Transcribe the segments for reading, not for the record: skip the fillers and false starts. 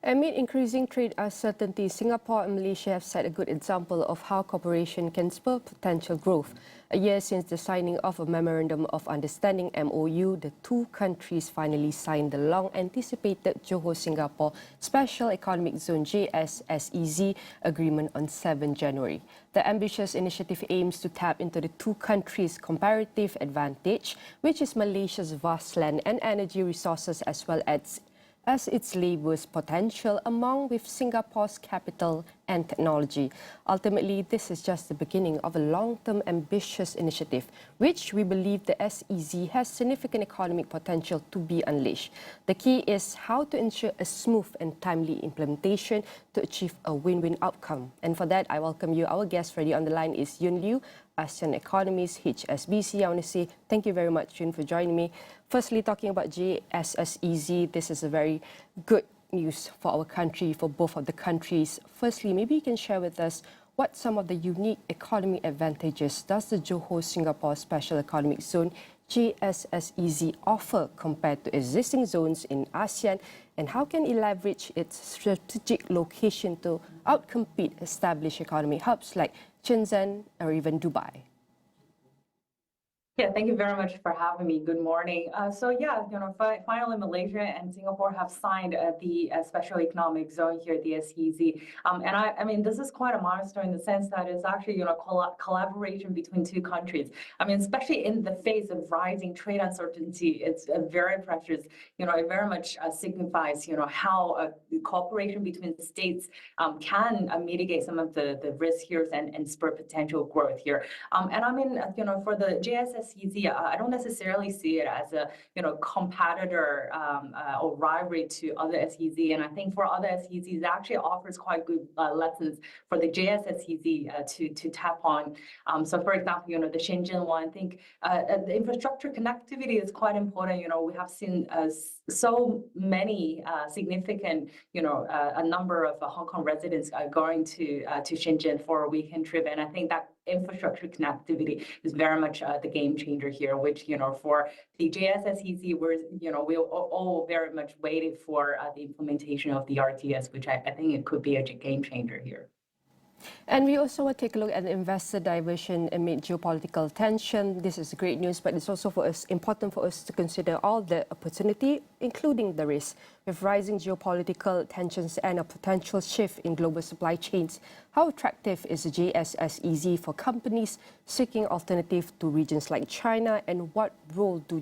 Amid increasing trade uncertainty, Singapore and Malaysia have set a good example of how cooperation can spur potential growth. A year since the signing of a Memorandum of Understanding (MOU), the two countries finally signed the long-anticipated Johor-Singapore Special Economic Zone (JSSEZ) agreement on 7 January. The ambitious initiative aims to tap into the two countries' comparative advantage, which is Malaysia's vast land and energy resources as well as its labour's potential along with Singapore's capital and technology. Ultimately, this is just the beginning of a long-term ambitious initiative, which we believe the SEZ has significant economic potential to be unleashed. The key is how to ensure a smooth and timely implementation to achieve a win-win outcome. And for that, I welcome you. Our guest ready on the line is Yuen Liew, ASEAN economist, HSBC. I want to say thank you very much, Yuen, for joining me. Firstly, talking about JSSEZ, this is a very good news for our country, for both of the countries. Firstly, maybe you can share with us what some of the unique economic advantages does the Johor-Singapore Special Economic Zone JSSEZ offer compared to existing zones in ASEAN, and how can it leverage its strategic location to outcompete established economic hubs like Shenzhen or even Dubai? Yeah, thank you very much for having me. Good morning. Finally, Malaysia and Singapore have signed the Special Economic Zone here, the SEZ. I mean, this is quite a milestone in the sense that it's actually, collaboration between two countries. I mean, especially in the face of rising trade uncertainty, it's very precious. It very much signifies, how cooperation between the states can mitigate some of the risks here and spur potential growth here. I mean, for the JSSEZ, I don't necessarily see it as a competitor or rivalry to other SEZ, and I think for other SEZs it actually offers quite good lessons for the JSSEZ to tap on. So for example, the Shenzhen one, I think the infrastructure connectivity is quite important. We have seen so many significant, a number of Hong Kong residents are going to Shenzhen for a weekend trip, and I think that infrastructure connectivity is very much the game changer here, which, for the JSSEZ, we all very much waited for the implementation of the RTS, which I think it could be a game changer here. And we also want to take a look at the investor diversion amid geopolitical tension. This is great news, but it's also important for us to consider all the opportunity, including the risk. With rising geopolitical tensions and a potential shift in global supply chains, how attractive is the JSSEZ for companies seeking alternatives to regions like China, and what role do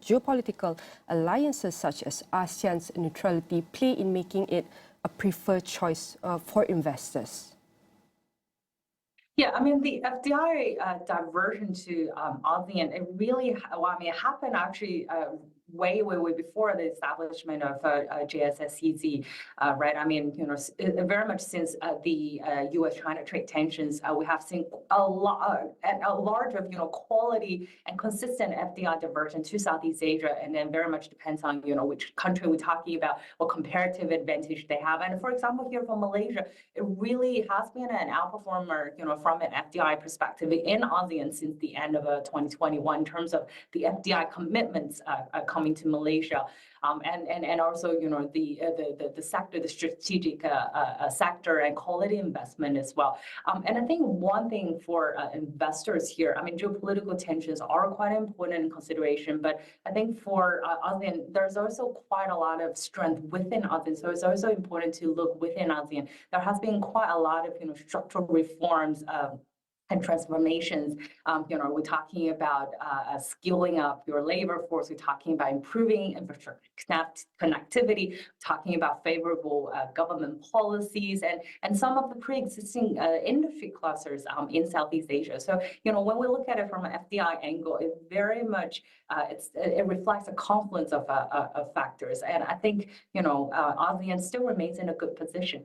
geopolitical alliances such as ASEAN's neutrality play in making it a preferred choice for investors? Yeah, I mean, the FDI diversion to ASEAN, it really, it happened actually way before the establishment of JSSEZ, right? I mean, very much since the U.S.-China trade tensions, we have seen a large of quality and consistent FDI diversion to Southeast Asia, and then very much depends on which country we're talking about, what comparative advantage they have. And for example, here for Malaysia, it really has been an outperformer, from an FDI perspective in ASEAN since the end of 2021 in terms of the FDI commitments coming to Malaysia, and also the sector, the strategic sector and quality investment as well. And I think one thing for investors here, I mean, geopolitical tensions are quite important in consideration, but I think for ASEAN, there's also quite a lot of strength within ASEAN. So it's also important to look within ASEAN. There has been quite a lot of structural reforms and transformations. We're talking about skilling up your labor force. We're talking about improving infrastructure connectivity, talking about favorable government policies, and some of the pre-existing industry clusters in Southeast Asia. So, when we look at it from an FDI angle, it very much it reflects a confluence of factors, and I think ASEAN still remains in a good position.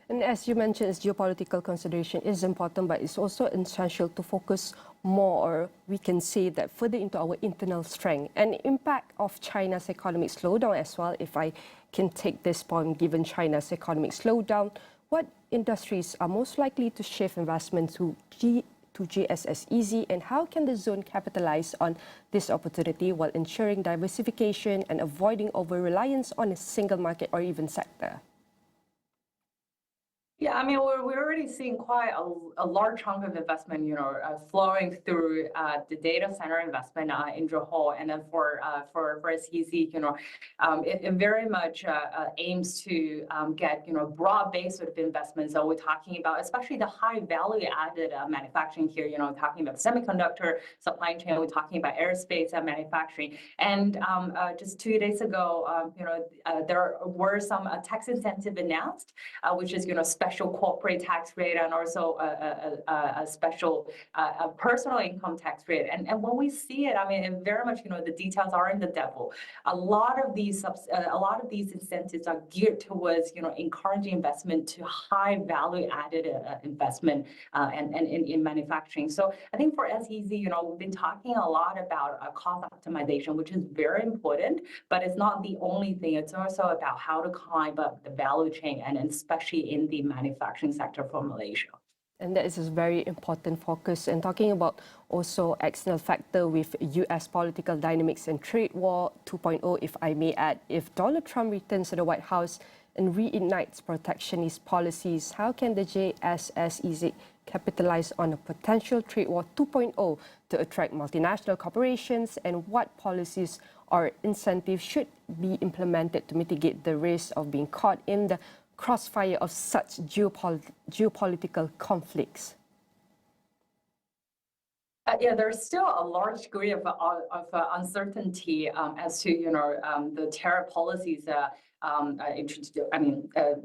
And as you mentioned, geopolitical consideration is important, but it's also essential to focus more, or we can say that further into our internal strength and impact of China's economic slowdown as well. If I can take this point, given China's economic slowdown, what industries are most likely to shift investment to to JSSEZ, and how can the zone capitalize on this opportunity while ensuring diversification and avoiding over-reliance on a single market or even sector? Yeah, I mean, we're already seeing quite a large chunk of investment, flowing through the data center investment in Johor, and then for SEZ, it very much aims to get broad base sort of investments. So we're talking about especially the high value added manufacturing here. Talking about semiconductor supply chain, we're talking about aerospace manufacturing, and just 2 days ago, there were some tax incentive announced, which is special corporate tax rate and also a special personal income tax rate. And when we see it, I mean, it very much, the details are in the devil. A lot of these incentives are geared towards, encouraging investment to high value added investment and in manufacturing. So I think for SEZ, we've been talking a lot about cost optimization, which is very important, but it's not the only thing. It's also about how to climb up the value chain, and especially in the manufacturing sector for Malaysia. And that is a very important focus. And talking about also external factor with US political dynamics and trade war 2.0, if I may add, if Donald Trump returns to the White House and reignites protectionist policies, how can the JSSEZ capitalize on a potential trade war 2.0 to attract multinational corporations, and what policies or incentives should be implemented to mitigate the risk of being caught in the crossfire of such geopolitical conflicts? Yeah, there's still a large degree of uncertainty as to the tariff policies introduced,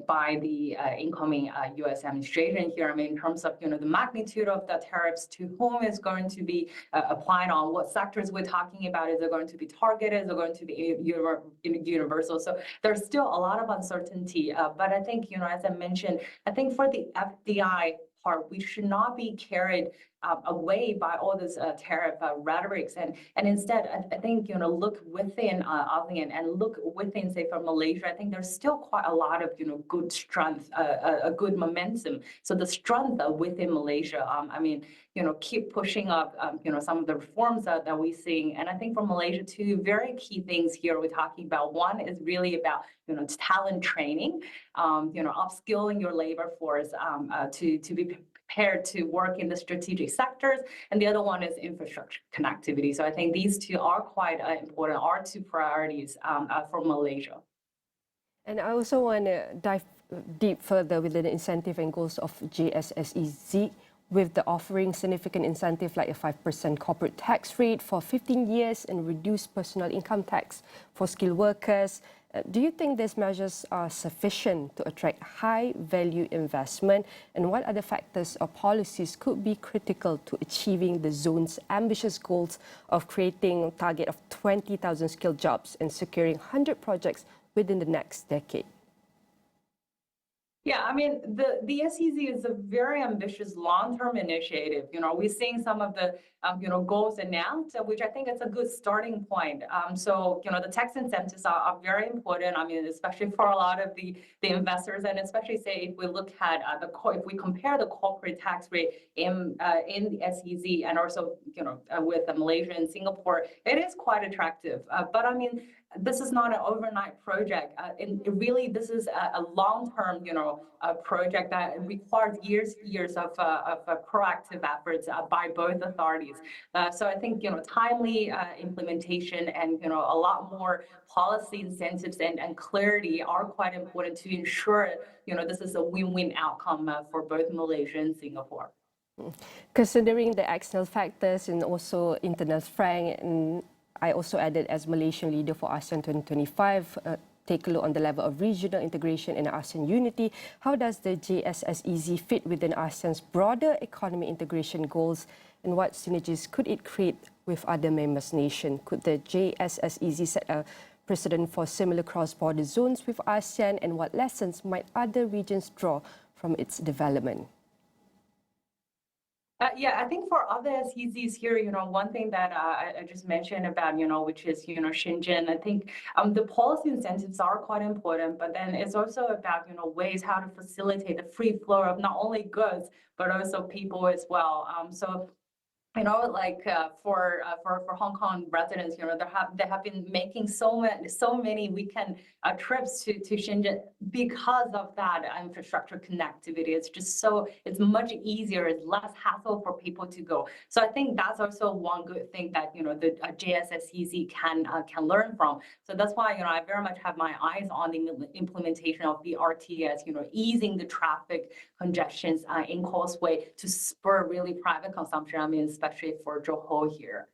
by the incoming U.S. administration here. I mean, in terms of the magnitude of the tariffs, to whom is going to be applied on, what sectors we're talking about, is it going to be targeted, is it going to be universal? So there's still a lot of uncertainty. But I think as I mentioned, I think for the FDI part, we should not be carried away by all this tariff rhetorics, and instead, I think look within ASEAN and look within, say, for Malaysia. I think there's still quite a lot of good strength, a good momentum. So the strength within Malaysia, keep pushing up, some of the reforms that we're seeing. And I think for Malaysia, two very key things here we're talking about. One is really about talent training, upskilling your labor force to be prepared to work in the strategic sectors, and the other one is infrastructure connectivity. So I think these two are quite important, are two priorities for Malaysia. And I also want to dive deep further within the incentive and goals of JSSEZ, with the offering significant incentive like a 5% corporate tax rate for 15 years and reduced personal income tax for skilled workers. Do you think these measures are sufficient to attract high-value investment? And what other factors or policies could be critical to achieving the zone's ambitious goals of creating a target of 20,000 skilled jobs and securing 100 projects within the next decade? Yeah, I mean, the SEZ is a very ambitious long-term initiative. We're seeing some of the, goals announced, which I think is a good starting point. So, the tax incentives are very important. I mean, especially for a lot of the investors, and especially say if we look at if we compare the corporate tax rate in the SEZ and also, with Malaysia and Singapore, it is quite attractive. But I mean, this is not an overnight project. Really, this is a long-term, project that requires years of proactive efforts by both authorities. So I think, timely implementation and, a lot more policy incentives and clarity are quite important to ensure, this is a win-win outcome for both Malaysia and Singapore. Considering the external factors and also internal strength, and I also added as Malaysian leader for ASEAN 2025, take a look on the level of regional integration and ASEAN unity. How does the JSSEZ fit within ASEAN's broader economic integration goals, and what synergies could it create with other members' nations? Could the JSSEZ set a precedent for similar cross-border zones with ASEAN, and what lessons might other regions draw from its development? Yeah, I think for other SEZs here, one thing that I just mentioned about, which is, Shenzhen, I think the policy incentives are quite important, but then it's also about, ways how to facilitate the free flow of not only goods, but also people as well. So like for Hong Kong residents, they have been making so many weekend trips to Shenzhen because of that infrastructure connectivity. It's much easier, it's less hassle for people to go. So I think that's also one good thing that the JSSEZ can learn from. So that's why I very much have my eyes on the implementation of the RTS, easing the traffic congestions in Causeway to spur really private consumption. I mean, especially for Johor here.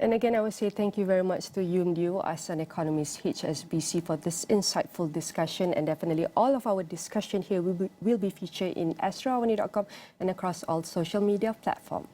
And again, I would say thank you very much to Yoon Liu as an economist HSBC for this insightful discussion. And definitely all of our discussion here will be featured in astro.awani.com and across all social media platforms.